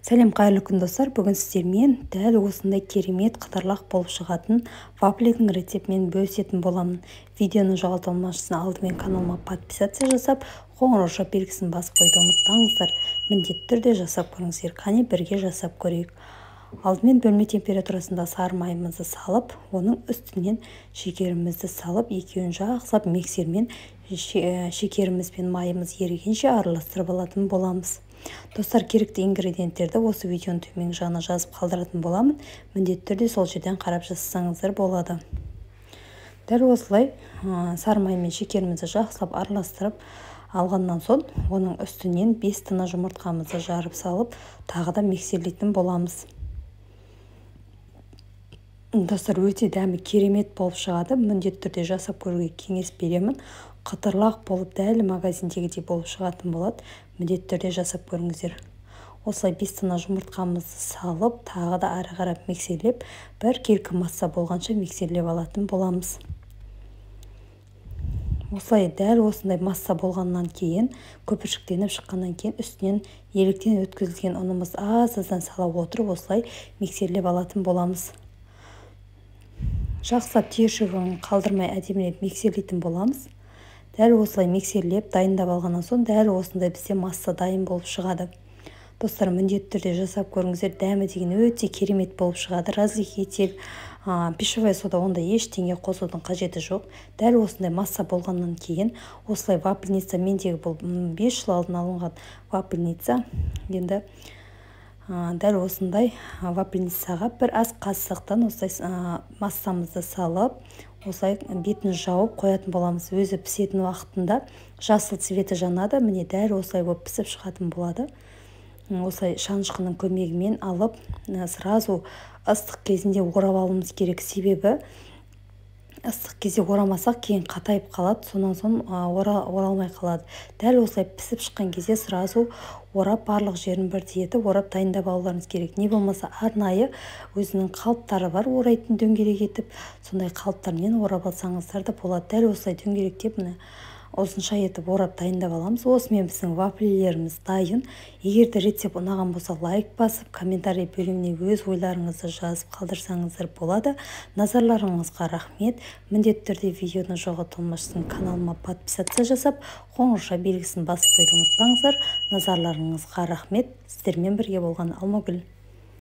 Сәлем, қайырлы күн достар. Бүгін сіздермен дәл осындай керемет қытырлақ болып шығатын вафлидің рецептімен бөлісетін боламын. Видеоны жоғалтылмас үшін алдымен каналыма подписация жасап, қоңырау белгісін басып қойды ұмытпаңыздар. Міндетті түрде жасап көріңіздер. Қане бірге жасап көрейік. Алдымен бөлме температурасында сары майымызды салып, оның үстінен шекерімізді салып, екеуін жақсылап миксермен шекеріміз бен майымыз ерігенше араластырып алатын боламыз. Достар, керекті ингредиенттерді осы видеоның төменгі жағына жазып қалдыратын боламын. Міндетті түрде сол жерден қарап жазсаңыздар болады. Дәл осылай сары май мен шекерімізді жақсылап араластырып алғаннан соң, оның үстінен 5 тына жұмыртқамызды жарып салып, тағы да миксерлейтін боламыз. Достар, өте дәмі керемет болып шығады. Міндетті түрде жасап көруге кеңес беремін. Қытырлақ болып, дәл магазиндегідей болып шығатын болады. Міндетті түрде жасап көріңіздер. Осылай 5 тына жұмыртқамызды салып, тағы да ары қарап миксерлеп, бір келкі масса болғанша миксерлеп алатын боламыз. Осылай дәл осындай масса болғаннан кейін, көпіршіктеніп шыққаннан кейін, үстінен еліктен өткізілген ұнымыз аз-аздан сала отырып, осылай миксерлеп алатын боламыз. Жақсылап түйіршігін қалдырмай әдемілеп миксерлейтін боламыз. Дәл осылай миксерлеп дайындап алғаннан соң, дәл осындай бізде масса дайын болып шығады. Достар, міндетті түрде жасап көріңіздер. Дәмі деген өте керемет болып шығады. Разрыхитель, пищевая сода, онда ештеңе қосудың қажеті жоқ. Дәл осындай масса болғаннан кейін, осылай вафельница, мендегі бұл 5 жыл алдын алынған вафельница. Енді дәл осындай вафельницаға бір ас қасықтан осылай массамызды салып, осылай бетін жауып қоятын боламыз. Өзі пісетін уақытында жасыл цветі жанады. Міне дәл осылай болып пісіп шығатын болады. Осылай шанышқының көмегімен алып, сразу ыстық кезінде орап алуымыз керек. Себебі ыстық кезде орамасақ кейін қатайып қалады, сонан соң оралмай қалады. Дәл осылай пісіп шыққан кезде сразу орап, барлық жерін бірдей етіп орап дайындап алуларыңыз керек. Не болмаса арнайы өзінің қалыптары бар, орайтын дөңгелек етіп, сондай қалыптармен орап алсаңыздар да болады. Дәл осылай дөңгелектеп ұзынша етіп орап дайындап аламыз. Осымен біздің вафлилеріміз дайын. Егер де рецепт ұнаған болса, лайк басып, комментарий бөліміне өз ойларыңызды жазып қалдырсаңыздар болады. Назарларыңызға рахмет. Міндетті түрде видеоны жоғалтылмас үшін каналыма подписация жасап, қоңырау белгісін басып қойды ұмытпаңыздар. Назарларыңызға рахмет. Сіздермен бірге болған Алмагүл.